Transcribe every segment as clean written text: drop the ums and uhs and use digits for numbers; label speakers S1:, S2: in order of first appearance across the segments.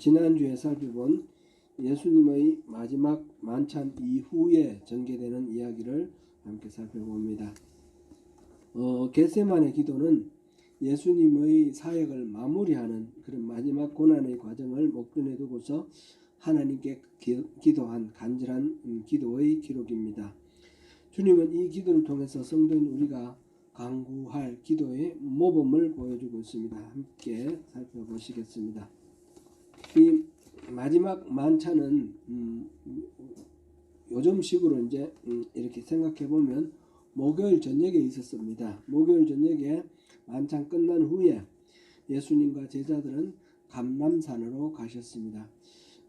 S1: 지난주에 살펴본 예수님의 마지막 만찬 이후에 전개되는 이야기를 함께 살펴봅니다. 겟세마네 기도는 예수님의 사역을 마무리하는 그런 마지막 고난의 과정을 목전에 두고서 하나님께 기도한 간절한 기도의 기록입니다. 주님은 이 기도를 통해서 성도인 우리가 강구할 기도의 모범을 보여주고 있습니다. 함께 살펴보시겠습니다. 이 마지막 만찬은 요즘식으로 이제 이렇게 생각해 보면 목요일 저녁에 있었습니다. 목요일 저녁에 만찬 끝난 후에 예수님과 제자들은 감람산으로 가셨습니다.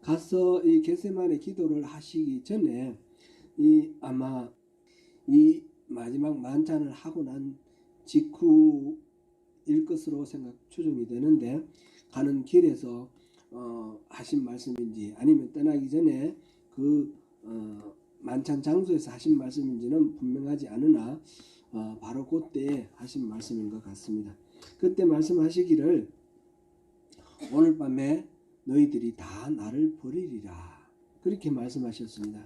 S1: 가서 이 겟세마네 기도를 하시기 전에 아마 이 마지막 만찬을 하고 난 직후일 것으로 추정이 되는데, 가는 길에서 하신 말씀인지 아니면 떠나기 전에 그 만찬 장소에서 하신 말씀인지는 분명하지 않으나 바로 그때 하신 말씀인 것 같습니다. 그때 말씀하시기를 오늘 밤에 너희들이 다 나를 버리리라, 그렇게 말씀하셨습니다.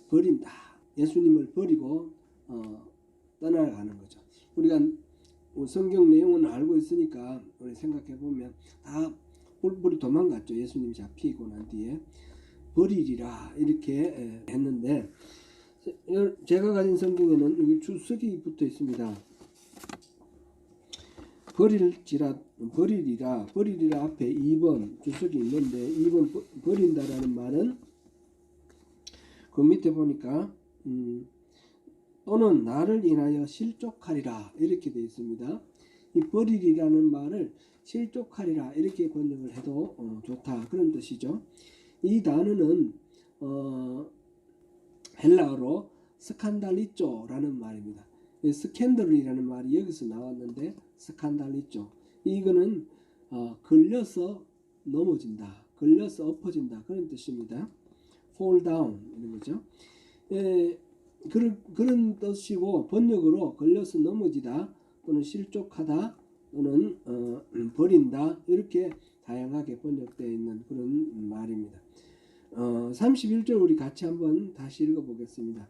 S1: 버린다, 예수님을 버리고 떠나가는 거죠. 우리가 성경 내용은 알고 있으니까 우리 생각해 보면 다 뿔뿔이 도망갔죠. 예수님 잡히고 난 뒤에 버리리라 이렇게 했는데, 제가 가진 성경에는 여기 주석이 붙어 있습니다. 버리리라 앞에 2번 주석이 있는데, 2번 버린다라는 말은 그 밑에 보니까 또는 나를 인하여 실족하리라 이렇게 되어 있습니다. 이 버리리라는 말을 실족하리라 이렇게 번역을 해도 좋다, 그런 뜻이죠. 이 단어는 헬라어로 스칸달리조라는 말입니다. 스캔들이라는 말이 여기서 나왔는데 스칸달리조, 이거는 걸려서 넘어진다, 걸려서 엎어진다, 그런 뜻입니다. fall down 이런 거죠. 그런 뜻이고, 번역으로 걸려서 넘어지다 또는 실족하다 또는 버린다, 이렇게 다양하게 번역되어 있는 그런 말입니다. 31절 우리 같이 한번 다시 읽어보겠습니다.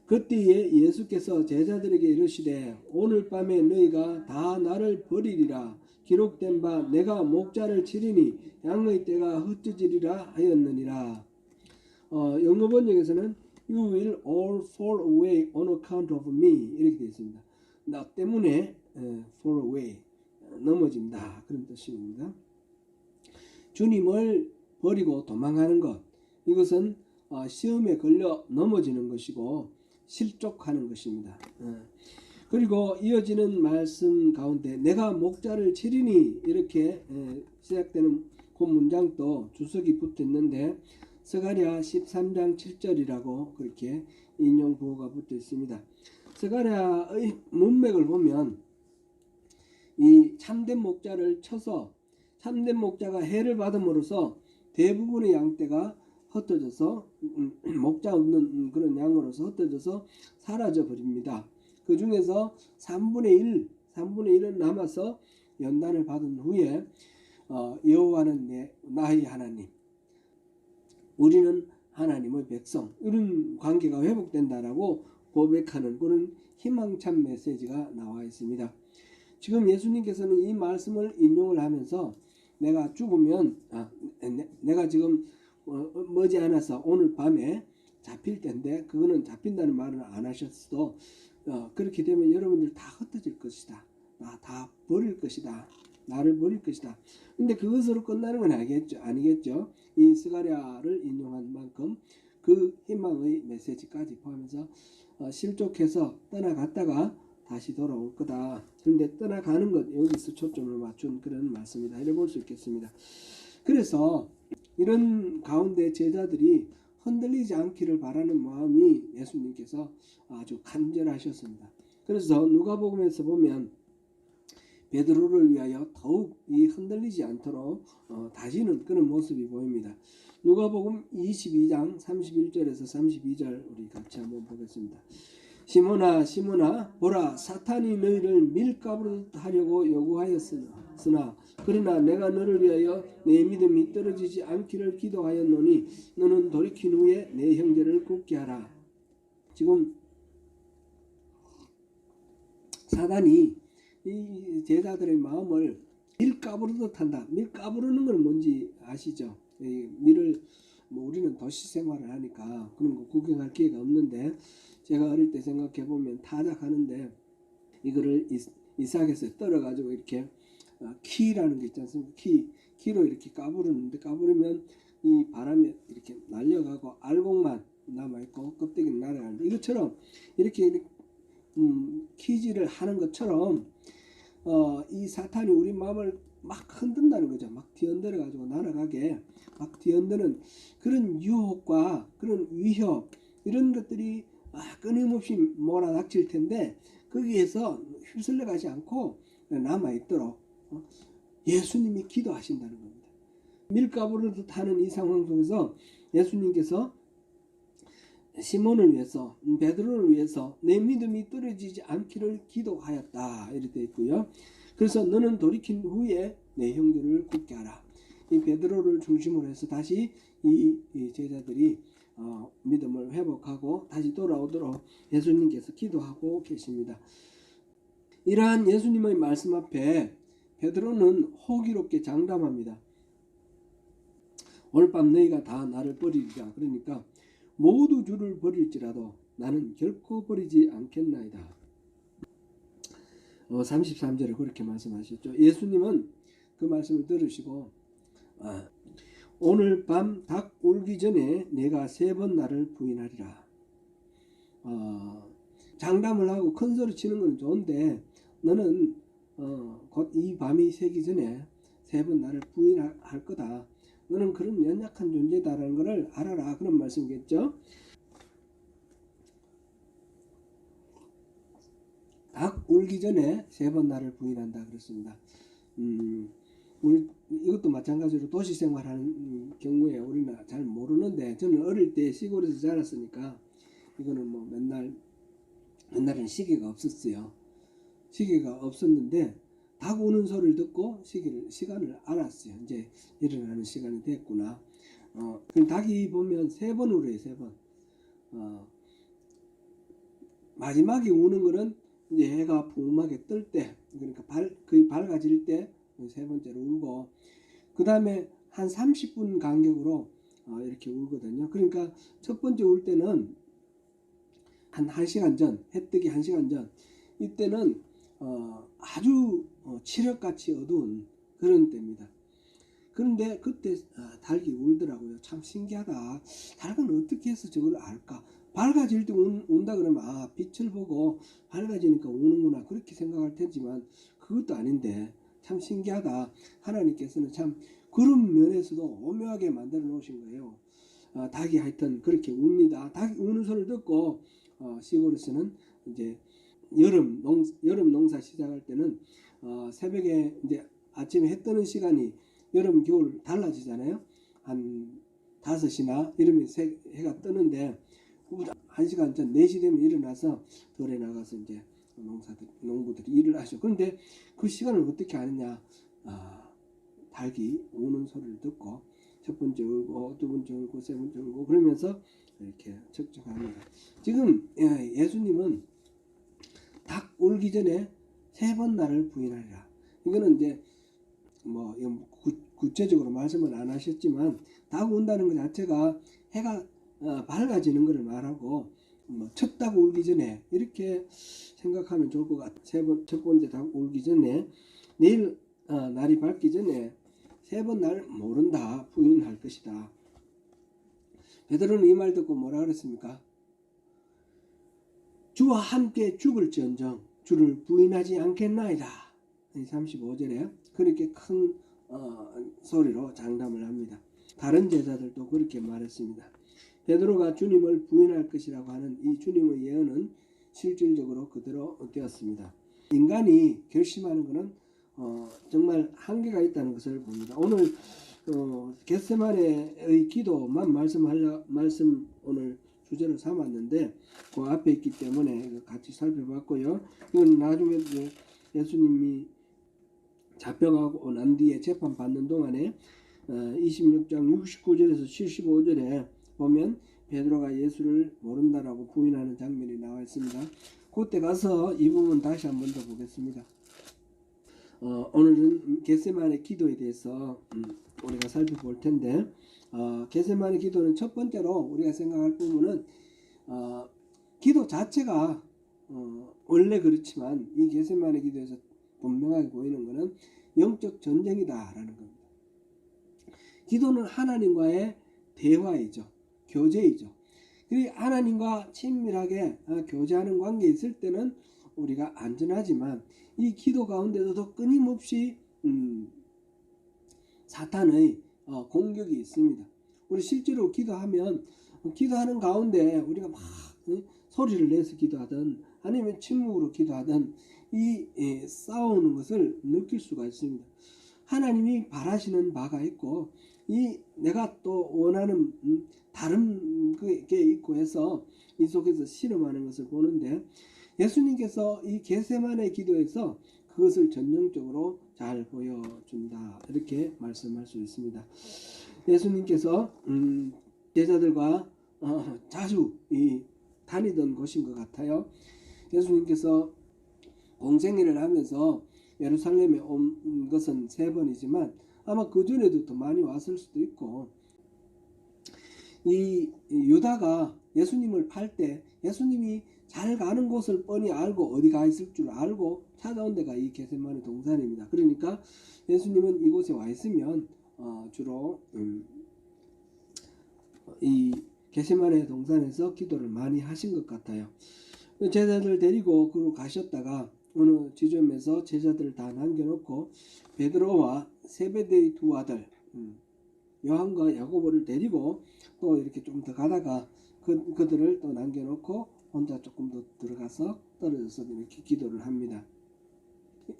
S1: 그때에 예수께서 제자들에게 이르시되 오늘 밤에 너희가 다 나를 버리리라, 기록된 바 내가 목자를 치리니 양의 떼가 흩어지리라 하였느니라. 영어 번역에서는 You will all fall away on account of me 이렇게 되어 있습니다. 나 때문에 fall away, 넘어진다, 그런 뜻입니다. 주님을 버리고 도망가는 것, 이것은 시험에 걸려 넘어지는 것이고 실족하는 것입니다. 그리고 이어지는 말씀 가운데 내가 목자를 치리니 이렇게 시작되는 그 문장도 주석이 붙어 있는데, 스가랴 13장 7절이라고 그렇게 인용 부호가 붙어 있습니다. 스가랴의 문맥을 보면 이 참된 목자를 쳐서 참된 목자가 해를 받음으로써 대부분의 양떼가 흩어져서 목자 없는 그런 양으로서 흩어져서 사라져 버립니다. 그 중에서 3분의 1은 남아서 연단을 받은 후에 여호와는 나의 하나님, 우리는 하나님의 백성, 이런 관계가 회복된다라고 고백하는 그런 희망찬 메시지가 나와 있습니다. 지금 예수님께서는 이 말씀을 인용을 하면서 내가 죽으면 내가 지금 머지않아서 오늘 밤에 잡힐 텐데, 그거는 잡힌다는 말은 안 하셨어도 그렇게 되면 여러분들 다 흩어질 것이다, 다 버릴 것이다, 나를 버릴 것이다. 근데 그것으로 끝나는 건 아니겠죠. 이 스가랴를 인용한 만큼 그 희망의 메시지까지 포함해서 실족해서 떠나갔다가 다시 돌아올 거다. 그런데 떠나가는 것, 여기서 초점을 맞춘 그런 말씀이다, 이래 볼 수 있겠습니다. 그래서 이런 가운데 제자들이 흔들리지 않기를 바라는 마음이 예수님께서 아주 간절하셨습니다. 그래서 누가복음에서 보면 베드로를 위하여 더욱 이 흔들리지 않도록 다지는 그런 모습이 보입니다. 누가복음 22장 31절에서 32절 우리 같이 한번 보겠습니다. 시몬아 시몬아 보라, 사탄이 너희를 밀가부르듯 하려고 요구하였으나 그러나 내가 너를 위하여 내 믿음이 떨어지지 않기를 기도하였노니 너는 돌이킨 후에 내 형제를 굳게 하라. 지금 사단이 이 제자들의 마음을 밀 까부르듯 한다. 밀 까부르는 건 뭔지 아시죠? 밀을 우리는 도시 생활을 하니까 그런 거 구경할 기회가 없는데, 제가 어릴 때 생각해 보면 타작하는데 이거를 이삭에서 떨어가지고 이렇게 키라는 게 있지 않습니까? 키로 이렇게 까부르는데, 까부르면 이 바람에 이렇게 날려가고 알곡만 남아있고 껍데기는 날아가는데, 이것처럼 이렇게 키질을 하는 것처럼 이 사탄이 우리 마음을 막 흔든다는 거죠. 막 뒤흔들어 가지고 날아가게 막 뒤흔드는 그런 유혹과 그런 위협, 이런 것들이 끊임없이 몰아닥칠 텐데, 거기에서 휩쓸려 가지 않고 남아있도록 예수님이 기도하신다는 겁니다. 밀가부르듯 하는 이 상황 속에서 예수님께서 시몬을 위해서, 베드로를 위해서 내 믿음이 떨어지지 않기를 기도하였다, 이렇게 되어 있고요. 그래서 너는 돌이킨 후에 내 형제를 굳게 하라. 이 베드로를 중심으로 해서 다시 이 제자들이 믿음을 회복하고 다시 돌아오도록 예수님께서 기도하고 계십니다. 이러한 예수님의 말씀 앞에 베드로는 호기롭게 장담합니다. 오늘 밤 너희가 다 나를 버리리라. 그러니까 모두 주를 버릴지라도 나는 결코 버리지 않겠나이다. 33절에 그렇게 말씀하셨죠. 예수님은 그 말씀을 들으시고 오늘 밤 닭 울기 전에 내가 3번 나를 부인하리라. 장담을 하고 큰 소리 치는 건 좋은데, 너는 곧 이 밤이 새기 전에 3번 나를 부인할 거다. 너는 그런 연약한 존재다라는 것을 알아라. 그런 말씀이겠죠. 닭 울기 전에 3번 나를 부인한다 그랬습니다. 이것도 마찬가지로 도시 생활하는 경우에 우리는 잘 모르는데, 저는 어릴 때 시골에서 자랐으니까 이거는 뭐 옛날에는 시계가 없었어요. 시계가 없었는데 닭 우는 소리를 듣고 시간을 알았어요. 이제 일어나는 시간이 됐구나. 닭이 보면 3번 울어요. 3번. 마지막에 우는 거는 이제 해가 푸음하게 뜰 때, 그러니까 거의 밝아질 때 3번째로 울고, 그 다음에 한 30분 간격으로 이렇게 울거든요. 그러니까 첫 번째 울 때는 한 1시간 전, 해 뜨기 1시간 전, 이때는 아주 칠흑같이 어두운 그런 때입니다. 그런데 그때 닭이 울더라고요. 참 신기하다. 닭은 어떻게 해서 저걸 알까? 밝아질 때 운다 그러면 빛을 보고 밝아지니까 우는구나, 그렇게 생각할 테지만 그것도 아닌데 참 신기하다. 하나님께서는 참 그런 면에서도 오묘하게 만들어 놓으신 거예요. 닭이 하여튼 그렇게 웁니다. 닭이 우는 소리를 듣고 시골에서는 이제 여름 농사 시작할 때는 새벽에 이제 아침에 해 뜨는 시간이 여름 겨울 달라지잖아요. 한 5시나 이러면 해가 뜨는데 1시간 전 4시 되면 일어나서 덜에 나가서 이제 농부들이 일을 하죠. 그런데 그 시간을 어떻게 아느냐? 닭이 우는 소리를 듣고 첫 번째 울고, 두 번째 울고, 세 번째 울고, 그러면서 이렇게 측정합니다. 지금 예수님은 닭 울기 전에 3번 나를 부인하리라. 이거는 이제 뭐 구체적으로 말씀을 안 하셨지만, 닭 운다는 것 자체가 해가 밝아지는 것을 말하고, 첫 닭 울기 전에 이렇게 생각하면 좋을 것 같아요. 첫 번째 닭 울기 전에, 내일 날이 밝기 전에 3번 날 모른다 부인할 것이다. 베드로는 이 말 듣고 뭐라 그랬습니까? 주와 함께 죽을지언정 주를 부인하지 않겠나이다. 35절에 그렇게 큰 소리로 장담을 합니다. 다른 제자들도 그렇게 말했습니다. 베드로가 주님을 부인할 것이라고 하는 이 주님의 예언은 실질적으로 그대로 되었습니다. 인간이 결심하는 것은 정말 한계가 있다는 것을 봅니다. 오늘 겟세마네의 기도만 말씀 오늘 주제로 삼았는데 그 앞에 있기 때문에 같이 살펴봤고요. 이건 나중에 예수님이 잡혀가고 난 뒤에 재판 받는 동안에 26장 69절에서 75절에 보면 베드로가 예수를 모른다라고 부인하는 장면이 나와 있습니다. 그때 가서 이 부분 다시 한 번 더 보겠습니다. 오늘은 겟세마네 기도에 대해서 우리가 살펴볼 텐데, 겟세마네 기도는 첫 번째로 우리가 생각할 부분은 기도 자체가 원래 그렇지만 이 겟세마네 기도에서 분명하게 보이는 것은 영적 전쟁이다라는 겁니다. 기도는 하나님과의 대화이죠. 교제이죠. 그리고 하나님과 친밀하게 교제하는 관계에 있을 때는 우리가 안전하지만 이 기도 가운데서도 끊임없이 사탄의 공격이 있습니다. 우리 실제로 기도하는 가운데 우리가 막 소리를 내서 기도하든 아니면 침묵으로 기도하든 이 싸우는 것을 느낄 수가 있습니다. 하나님이 바라시는 바가 있고 이 내가 또 원하는 다른 게 있고 해서 이 속에서 실험하는 것을 보는데, 예수님께서 이 겟세마네 기도에서 그것을 전형적으로 잘 보여준다 이렇게 말씀할 수 있습니다. 예수님께서 제자들과 자주 다니던 곳인 것 같아요. 예수님께서 공생애를 하면서 예루살렘에 온 것은 3번이지만 아마 그 전에도 더 많이 왔을 수도 있고, 이 유다가 예수님을 팔 때 예수님이 잘 가는 곳을 뻔히 알고 어디 가 있을 줄 알고 찾아온 데가 이 겟세마네 동산입니다. 그러니까 예수님은 이곳에 와 있으면 주로 이 겟세마네 동산에서 기도를 많이 하신 것 같아요. 제자들 데리고 그로 가셨다가 어느 지점에서 제자들을 다 남겨놓고 베드로와 세베대의 두 아들 요한과 야고보를 데리고 또 이렇게 좀 더 가다가 그들을 또 남겨놓고 혼자 조금 더 들어가서 떨어져서 이렇게 기도를 합니다.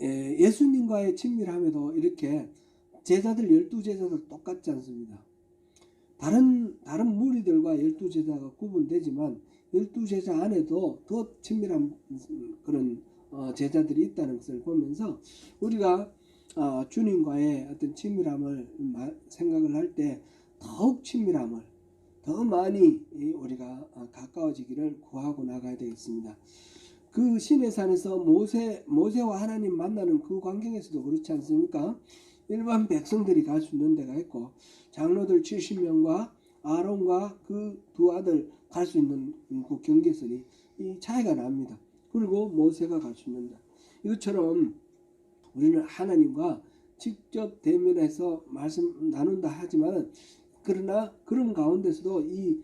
S1: 예수님과의 친밀함에도 이렇게 제자들 12제자들 똑같지 않습니다. 다른 무리들과 12제자가 구분되지만 12제자 안에도 더 친밀한 그런 제자들이 있다는 것을 보면서 우리가 주님과의 어떤 친밀함을 생각을 할 때 더욱 친밀함을 더 많이 우리가 가까워지기를 구하고 나가야 되겠습니다. 그 시내산에서 모세와 하나님 만나는 그 광경에서도 그렇지 않습니까? 일반 백성들이 갈 수 있는 데가 있고 장로들 70명과 아론과 그 두 아들 갈 수 있는 그 경계선이 이 차이가 납니다. 그리고 모세가 갈 수 있는 데, 이것처럼 우리는 하나님과 직접 대면해서 말씀 나눈다 하지만 그러나 그런 가운데서도 이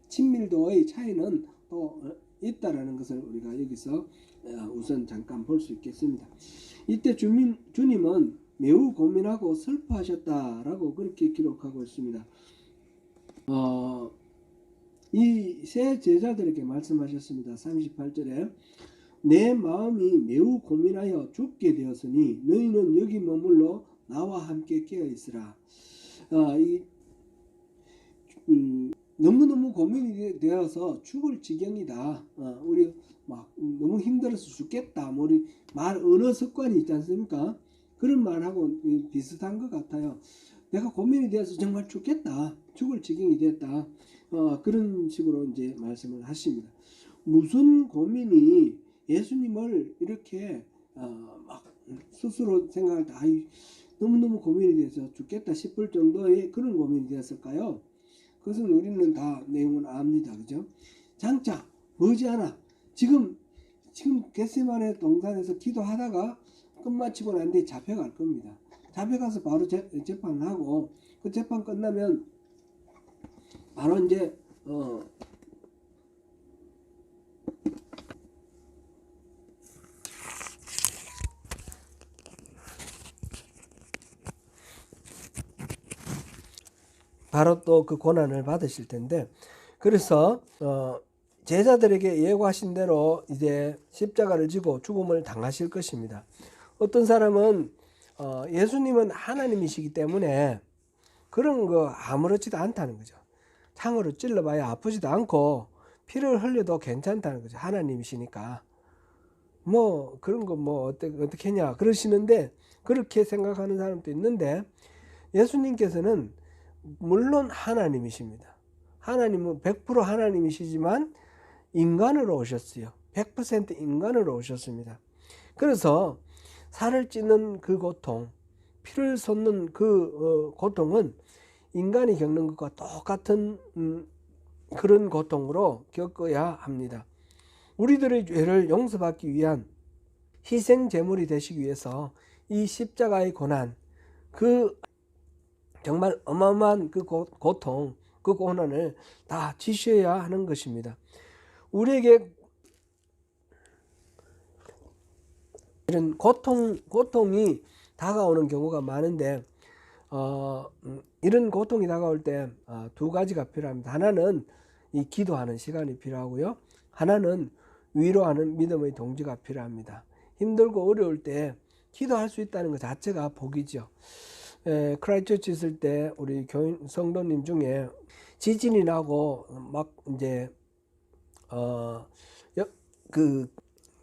S1: 친밀도의 차이는 또 있다라는 것을 우리가 여기서 우선 잠깐 볼 수 있겠습니다. 이때 주님은 매우 고민하고 슬퍼하셨다라고 그렇게 기록하고 있습니다. 이 세 제자들에게 말씀하셨습니다. 38절에 내 마음이 매우 고민하여 죽게 되었으니 너희는 여기 머물러 나와 함께 깨어 있으라. 너무너무 고민이 되어서 죽을 지경이다. 우리 막 너무 힘들어서 죽겠다. 우리 말 언어 습관이 있지 않습니까? 그런 말하고 비슷한 것 같아요. 내가 고민이 되어서 정말 죽겠다. 죽을 지경이 됐다. 그런 식으로 이제 말씀을 하십니다. 무슨 고민이 예수님을 이렇게 막 스스로 생각할 때 너무너무 고민이 돼서 죽겠다 싶을 정도의 그런 고민이 되었을까요? 그것은 우리는 다 내용은 압니다. 그죠? 장차 머지않아 지금 겟세마네 동산에서 기도하다가 끝마치고 난 뒤에 잡혀갈 겁니다. 잡혀가서 바로 재판을 하고 그 재판 끝나면 바로 이제 바로 또 그 고난을 받으실 텐데, 그래서 제자들에게 예고하신 대로 이제 십자가를 지고 죽음을 당하실 것입니다. 어떤 사람은 예수님은 하나님이시기 때문에 그런 거 아무렇지도 않다는 거죠. 창으로 찔러봐야 아프지도 않고 피를 흘려도 괜찮다는 거죠. 하나님이시니까 뭐 그런 거 뭐 어떻게 했냐 그러시는데, 그렇게 생각하는 사람도 있는데 예수님께서는 물론 하나님이십니다. 하나님은 100% 하나님이시지만 인간으로 오셨어요. 100% 인간으로 오셨습니다. 그래서 살을 찌는 그 고통, 피를 쏟는 그 고통은 인간이 겪는 것과 똑같은 그런 고통으로 겪어야 합니다. 우리들의 죄를 용서받기 위한 희생 제물이 되시기 위해서 이 십자가의 고난, 그 정말 어마어마한 그 고통, 그 고난을 다 지셔야 하는 것입니다. 우리에게 이런 고통이 다가오는 경우가 많은데 이런 고통이 다가올 때 두 가지가 필요합니다. 하나는 이 기도하는 시간이 필요하고요. 하나는 위로하는 믿음의 동지가 필요합니다. 힘들고 어려울 때 기도할 수 있다는 것 자체가 복이죠. 크라이처치 있을 때 우리 교인 성도님 중에 지진이 나고 막 이제 그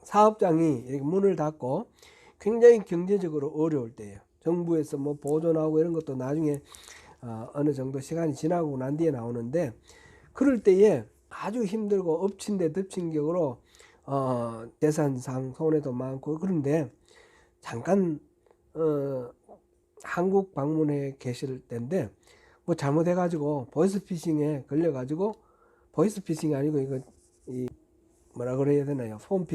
S1: 사업장이 이렇게 문을 닫고 굉장히 경제적으로 어려울 때예요. 정부에서 뭐 보존하고 이런 것도 나중에 어느 정도 시간이 지나고 난 뒤에 나오는데, 그럴 때에 아주 힘들고 엎친 데 덮친 격으로 재산상 손해도 많고 그런데 잠깐 한국 방문해 계실 때인데 뭐 잘못해가지고 보이스피싱에 걸려가지고, 보이스피싱이 아니고 이거 뭐라 그래야 되나요? 폰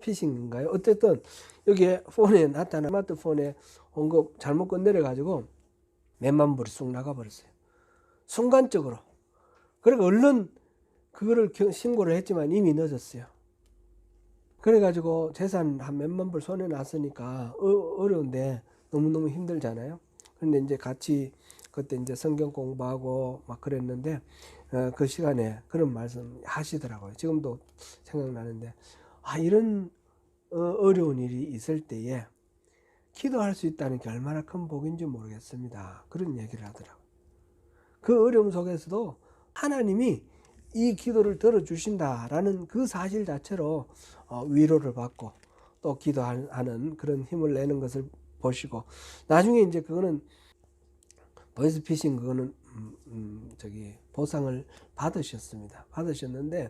S1: 피싱인가요? 어쨌든 여기에 폰에 나타나 스마트폰에 온 거 잘못 건드려가지고 몇만 불이 쑥 나가버렸어요. 순간적으로. 그러니까 얼른 그거를 신고를 했지만 이미 늦었어요. 그래가지고 재산 한 몇만 불 손에 났으니까 어려운데 너무너무 힘들잖아요. 근데 이제 같이 그때 이제 성경 공부하고 막 그랬는데 그 시간에 그런 말씀 하시더라고요. 지금도 생각나는데 이런 어려운 일이 있을 때에 기도할 수 있다는 게 얼마나 큰 복인지 모르겠습니다. 그런 얘기를 하더라고요. 그 어려움 속에서도 하나님이 이 기도를 들어주신다라는 그 사실 자체로 위로를 받고 또 기도하는 그런 힘을 내는 것을 보시고, 나중에 이제 그거는 보이스피싱 그거는 보상을 받으셨는데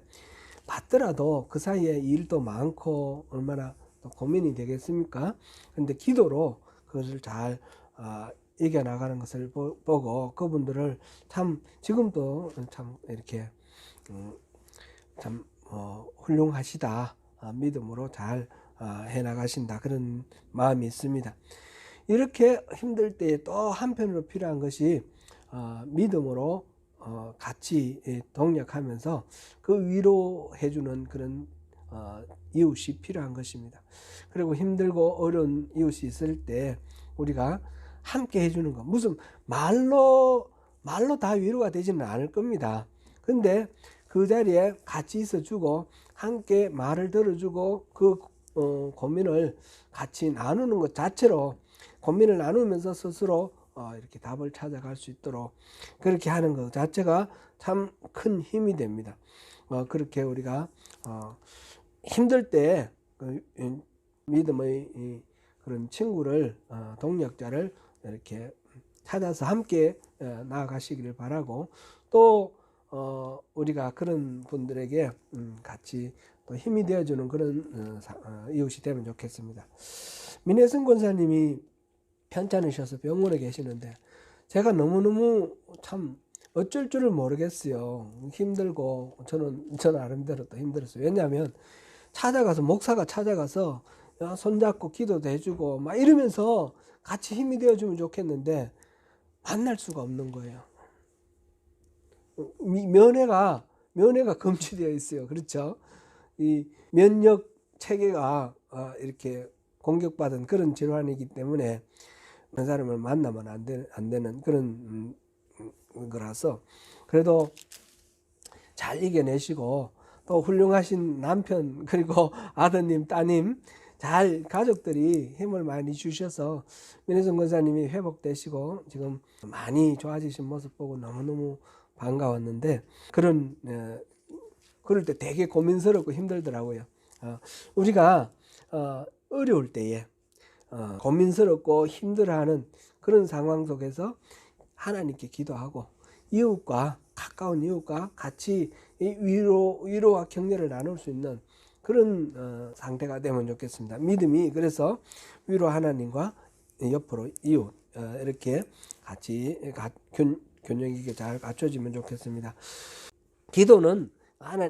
S1: 받더라도 그 사이에 일도 많고 얼마나 또 고민이 되겠습니까? 근데 기도로 그것을 잘 이겨나가는 것을 보고 그분들을 참 지금도 참 이렇게 참 훌륭하시다, 믿음으로 잘 해나가신다, 그런 마음이 있습니다. 이렇게 힘들 때에 또 한편으로 필요한 것이 믿음으로 같이 동력하면서 그 위로해주는 그런 이웃이 필요한 것입니다. 그리고 힘들고 어려운 이웃이 있을 때 우리가 함께 해주는 것, 무슨 말로 다 위로가 되지는 않을 겁니다. 근데 그 자리에 같이 있어주고 함께 말을 들어주고 그 고민을 같이 나누는 것 자체로, 고민을 나누면서 스스로 이렇게 답을 찾아갈 수 있도록 그렇게 하는 것 자체가 참 큰 힘이 됩니다. 그렇게 우리가 힘들 때 믿음의 그런 친구를, 동력자를 이렇게 찾아서 함께 나아가시기를 바라고, 또 우리가 그런 분들에게 같이 또 힘이 되어주는 그런 이웃이 되면 좋겠습니다. 민혜승 권사님이 편찮으셔서 병원에 계시는데 제가 너무너무 참 어쩔 줄을 모르겠어요. 힘들고 저는 나름대로 또 힘들었어요. 왜냐하면 목사가 찾아가서 손잡고 기도도 해주고 막 이러면서 같이 힘이 되어주면 좋겠는데 만날 수가 없는 거예요. 면회가 금지되어 있어요. 그렇죠? 이 면역 체계가 이렇게 공격받은 그런 질환이기 때문에 그 사람을 만나면 안 되는 그런 거라서, 그래도 잘 이겨내시고 또 훌륭하신 남편 그리고 아드님 따님 잘 가족들이 힘을 많이 주셔서 민혜성 권사님이 회복되시고 지금 많이 좋아지신 모습 보고 너무너무 반가웠는데, 그럴 때 되게 고민스럽고 힘들더라고요. 우리가 어려울 때에 고민스럽고 힘들어하는 그런 상황 속에서 하나님께 기도하고 이웃과 가까운 이웃과 같이 위로와 격려를 나눌 수 있는 그런 상태가 되면 좋겠습니다. 믿음이 그래서 위로 하나님과 옆으로 이웃 이렇게 같이 균형 있게 잘 갖춰지면 좋겠습니다. 기도는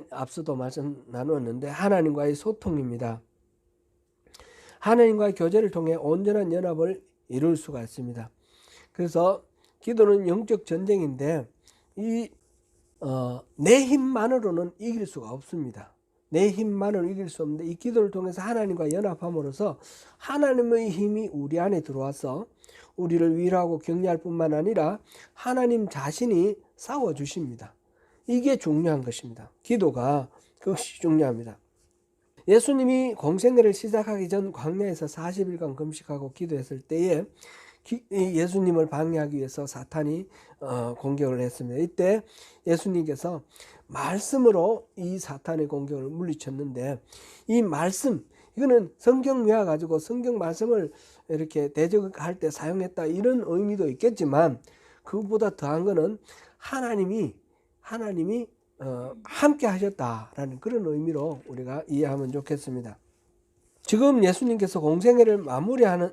S1: 앞서도 말씀 나누었는데 하나님과의 소통입니다. 하나님과의 교제를 통해 온전한 연합을 이룰 수가 있습니다. 그래서 기도는 영적 전쟁인데 내 힘만으로는 이길 수가 없습니다. 내 힘만으로 이길 수 없는데 이 기도를 통해서 하나님과 연합함으로써 하나님의 힘이 우리 안에 들어와서 우리를 위로하고 격려할 뿐만 아니라 하나님 자신이 싸워주십니다. 이게 중요한 것입니다. 기도가 그것이 중요합니다. 예수님이 공생애를 시작하기 전 광야에서 40일간 금식하고 기도했을 때에 예수님을 방해하기 위해서 사탄이 공격을 했습니다. 이때 예수님께서 말씀으로 이 사탄의 공격을 물리쳤는데 이 말씀 이거는 성경 외워 가지고 성경 말씀을 이렇게 대적할 때 사용했다 이런 의미도 있겠지만 그보다 더한 거는 하나님이 함께 하셨다라는 그런 의미로 우리가 이해하면 좋겠습니다. 지금 예수님께서 공생애를 마무리하는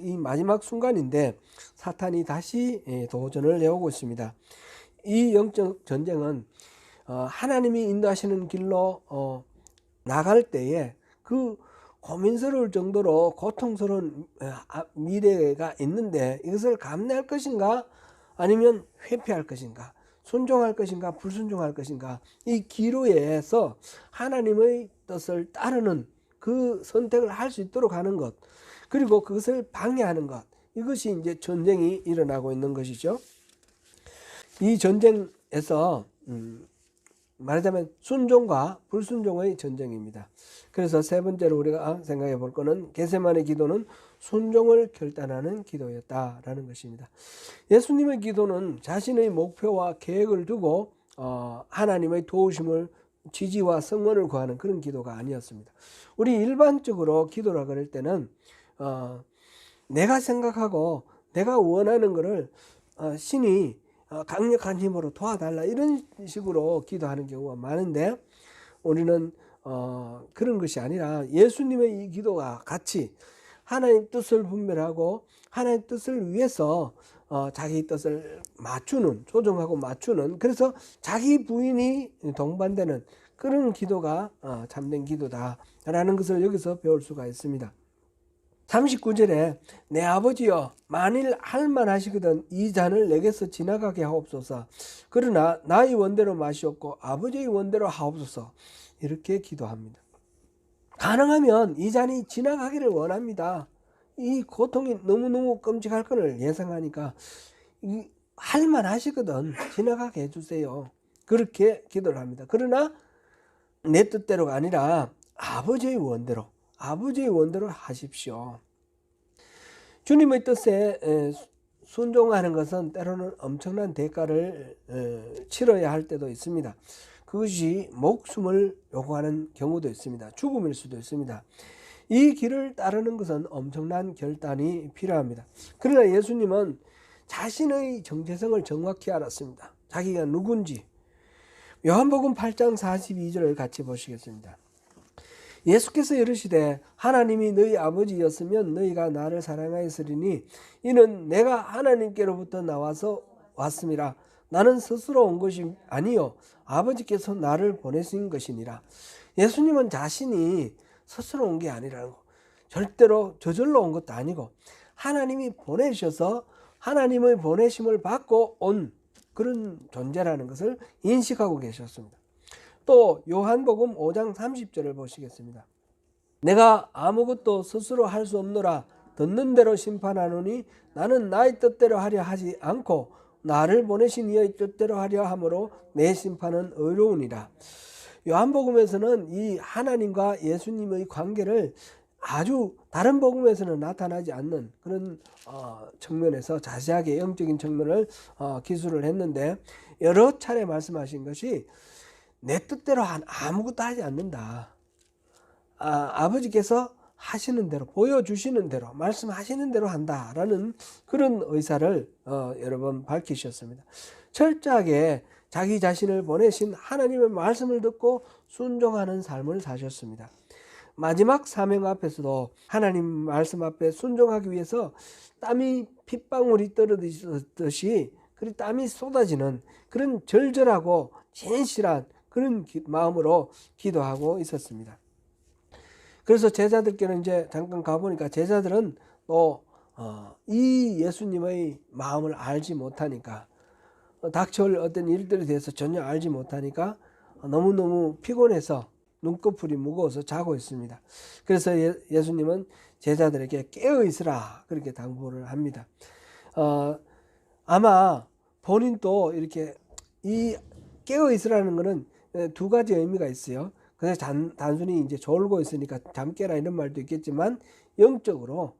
S1: 이 마지막 순간인데 사탄이 다시 도전을 해오고 있습니다. 이 영적 전쟁은 하나님이 인도하시는 길로 나갈 때에 그 고민스러울 정도로 고통스러운 미래가 있는데 이것을 감내할 것인가 아니면 회피할 것인가 순종할 것인가 불순종할 것인가 이 기로에서 하나님의 뜻을 따르는 그 선택을 할 수 있도록 하는 것 그리고 그것을 방해하는 것 이것이 이제 전쟁이 일어나고 있는 것이죠. 이 전쟁에서 말하자면 순종과 불순종의 전쟁입니다. 그래서 세 번째로 우리가 생각해 볼 것은 겟세마네 기도는 순종을 결단하는 기도였다라는 것입니다. 예수님의 기도는 자신의 목표와 계획을 두고 하나님의 도우심을 지지와 성원을 구하는 그런 기도가 아니었습니다. 우리 일반적으로 기도라 그럴 때는 내가 생각하고 내가 원하는 것을 신이 강력한 힘으로 도와달라 이런 식으로 기도하는 경우가 많은데 우리는 그런 것이 아니라 예수님의 이 기도가 같이 하나님 뜻을 분별하고 하나님 뜻을 위해서 자기 뜻을 맞추는 조정하고 맞추는 그래서 자기 부인이 동반되는 그런 기도가 참된 기도다라는 것을 여기서 배울 수가 있습니다. 39절에 내 아버지여 만일 할만하시거든 이 잔을 내게서 지나가게 하옵소서 그러나 나의 원대로 마시옵고 아버지의 원대로 하옵소서 이렇게 기도합니다. 가능하면 이 잔이 지나가기를 원합니다. 이 고통이 너무너무 끔찍할 것을 예상하니까 할만하시거든 지나가게 해주세요. 그렇게 기도를 합니다. 그러나 내 뜻대로가 아니라 아버지의 원대로 하십시오. 주님의 뜻에 순종하는 것은 때로는 엄청난 대가를 치러야 할 때도 있습니다. 그것이 목숨을 요구하는 경우도 있습니다. 죽음일 수도 있습니다. 이 길을 따르는 것은 엄청난 결단이 필요합니다. 그러나 예수님은 자신의 정체성을 정확히 알았습니다. 자기가 누군지. 요한복음 8장 42절을 같이 보시겠습니다. 예수께서 이르시되 하나님이 너희 아버지였으면 너희가 나를 사랑하였으리니 이는 내가 하나님께로부터 나와서 왔음이라. 나는 스스로 온 것이 아니요 아버지께서 나를 보내신 것이니라. 예수님은 자신이 스스로 온 게 아니라는 거. 절대로 저절로 온 것도 아니고 하나님이 보내셔서 하나님의 보내심을 받고 온 그런 존재라는 것을 인식하고 계셨습니다. 또 요한복음 5장 30절을 보시겠습니다. 내가 아무것도 스스로 할 수 없노라 듣는 대로 심판하노니 나는 나의 뜻대로 하려 하지 않고 나를 보내신 이의 뜻대로 하려 함으로 내 심판은 의로우니라. 요한복음에서는 이 하나님과 예수님의 관계를 아주 다른 복음에서는 나타나지 않는 그런 측면에서 자세하게 영적인 측면을 기술을 했는데 여러 차례 말씀하신 것이 내 뜻대로 아무것도 하지 않는다. 아버지께서 하시는 대로, 보여주시는 대로, 말씀하시는 대로 한다라는 그런 의사를 여러 번 밝히셨습니다. 철저하게 자기 자신을 보내신 하나님의 말씀을 듣고 순종하는 삶을 사셨습니다. 마지막 사명 앞에서도 하나님 말씀 앞에 순종하기 위해서 땀이 핏방울이 떨어지듯이 그 땀이 쏟아지는 그런 절절하고 진실한 그런 마음으로 기도하고 있었습니다. 그래서 제자들께는 이제 잠깐 가보니까 제자들은 또 이 예수님의 마음을 알지 못하니까, 닥쳐올 어떤 일들에 대해서 전혀 알지 못하니까 너무너무 피곤해서 눈꺼풀이 무거워서 자고 있습니다. 그래서 예수님은 제자들에게 깨어 있으라 그렇게 당부를 합니다. 아마 본인도 이렇게 이 깨어 있으라는 것은 두 가지 의미가 있어요. 그래서 단순히 이제 졸고 있으니까 잠 깨라 이런 말도 있겠지만 영적으로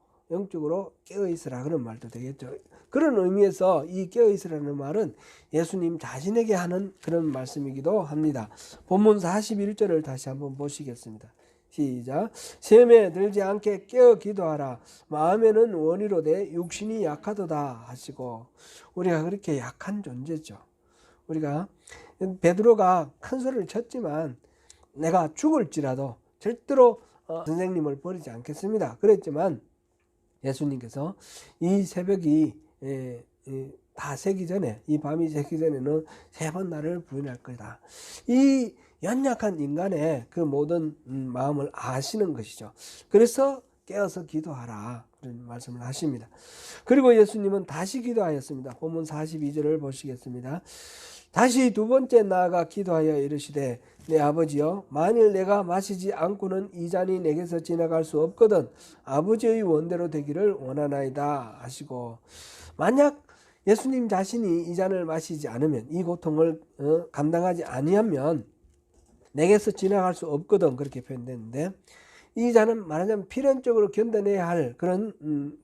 S1: 깨어 있으라 그런 말도 되겠죠. 그런 의미에서 이 깨어 있으라는 말은 예수님 자신에게 하는 그런 말씀이기도 합니다. 본문 41절을 다시 한번 보시겠습니다. 시작. 시험에 들지 않게 깨어 기도하라. 마음에는 원이로되 육신이 약하도다 하시고. 우리가 그렇게 약한 존재죠. 우리가 베드로가 큰 소리를 쳤지만 내가 죽을지라도 절대로 선생님을 버리지 않겠습니다 그랬지만 예수님께서 이 새벽이 다 새기 전에, 이 밤이 새기 전에는 3번 나를 부인할 거다. 이 연약한 인간의 그 모든 마음을 아시는 것이죠. 그래서 깨어서 기도하라 그런 말씀을 하십니다. 그리고 예수님은 다시 기도하였습니다. 본문 42절을 보시겠습니다. 다시 두 번째 나아가 기도하여 이르시되 내 아버지여, 만일 내가 마시지 않고는 이 잔이 내게서 지나갈 수 없거든 아버지의 원대로 되기를 원하나이다 하시고. 만약 예수님 자신이 이 잔을 마시지 않으면, 이 고통을 감당하지 아니하면 내게서 지나갈 수 없거든 그렇게 표현되는데, 이 잔은 말하자면 필연적으로 견뎌내야 할 그런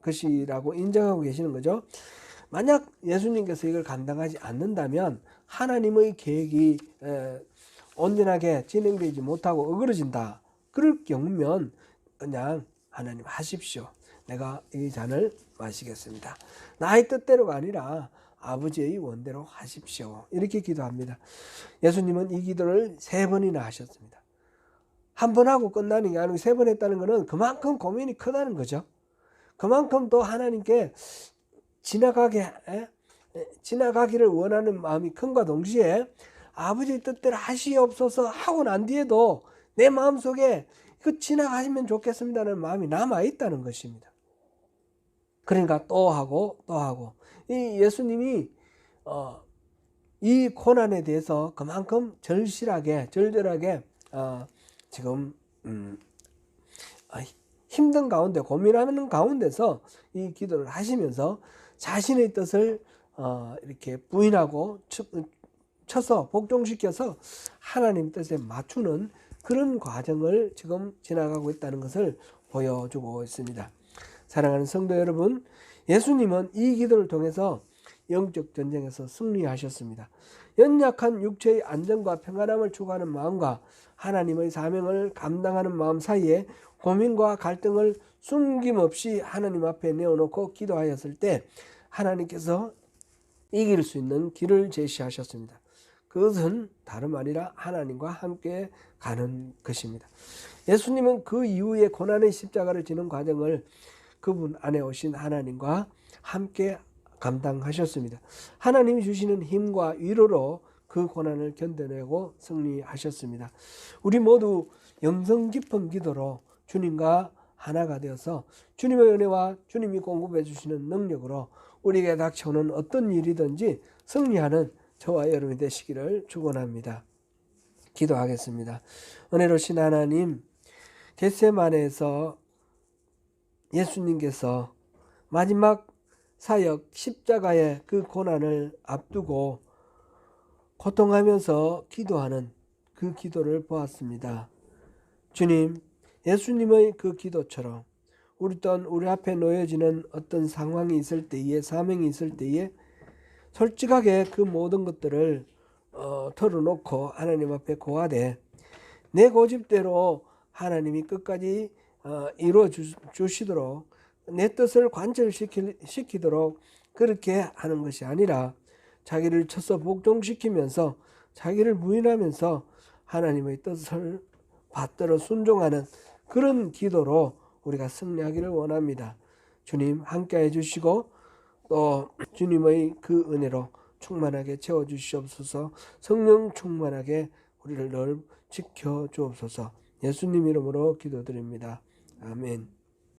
S1: 것이라고 인정하고 계시는 거죠. 만약 예수님께서 이걸 감당하지 않는다면 하나님의 계획이 온전하게 진행되지 못하고 어그러진다. 그럴 경우면 그냥 하나님 하십시오. 내가 이 잔을 마시겠습니다. 나의 뜻대로가 아니라 아버지의 원대로 하십시오. 이렇게 기도합니다. 예수님은 이 기도를 3번이나 하셨습니다. 한 번 하고 끝나는 게 아니고 3번 했다는 것은 그만큼 고민이 크다는 거죠. 그만큼 또 하나님께 지나가기를 원하는 마음이 큰과 동시에 아버지의 뜻대로 하시옵소서 하고 난 뒤에도 내 마음속에 그 지나가시면 좋겠습니다는 마음이 남아있다는 것입니다. 그러니까 또 하고 이 예수님이 이 고난에 대해서 그만큼 절절하게 지금 힘든 가운데, 고민하는 가운데서 이 기도를 하시면서 자신의 뜻을 이렇게 부인하고 쳐서 복종시켜서 하나님 뜻에 맞추는 그런 과정을 지금 지나가고 있다는 것을 보여주고 있습니다. 사랑하는 성도 여러분, 예수님은 이 기도를 통해서 영적 전쟁에서 승리하셨습니다. 연약한 육체의 안정과 평안함을 추구하는 마음과 하나님의 사명을 감당하는 마음 사이에 고민과 갈등을 숨김없이 하나님 앞에 내어놓고 기도하였을 때 하나님께서 이길 수 있는 길을 제시하셨습니다. 그것은 다름 아니라 하나님과 함께 가는 것입니다. 예수님은 그 이후에 고난의 십자가를 지는 과정을 그분 안에 오신 하나님과 함께 감당하셨습니다. 하나님이 주시는 힘과 위로로 그 고난을 견뎌내고 승리하셨습니다. 우리 모두 영성 깊은 기도로 주님과 하나가 되어서 주님의 은혜와 주님이 공급해 주시는 능력으로 우리에게 닥쳐오는 어떤 일이든지 승리하는 저와 여러분이 되시기를 축원합니다. 기도하겠습니다. 은혜로우신 하나님, 겟세마네에서 예수님께서 마지막 사역 십자가의 그 고난을 앞두고 고통하면서 기도하는 그 기도를 보았습니다. 주님, 예수님의 그 기도처럼 우리 또한 우리 앞에 놓여지는 어떤 상황이 있을 때에, 사명이 있을 때에 솔직하게 그 모든 것들을 털어놓고 하나님 앞에 고하되 내 고집대로 하나님이 끝까지 이루어 주시도록 내 뜻을 관철시키도록 그렇게 하는 것이 아니라 자기를 쳐서 복종시키면서 자기를 부인하면서 하나님의 뜻을 받들어 순종하는 그런 기도로 우리가 승리하기를 원합니다. 주님 함께해 주시고 또 주님의 그 은혜로 충만하게 채워주시옵소서. 성령 충만하게 우리를 늘 지켜주옵소서. 예수님 이름으로 기도드립니다. 아멘.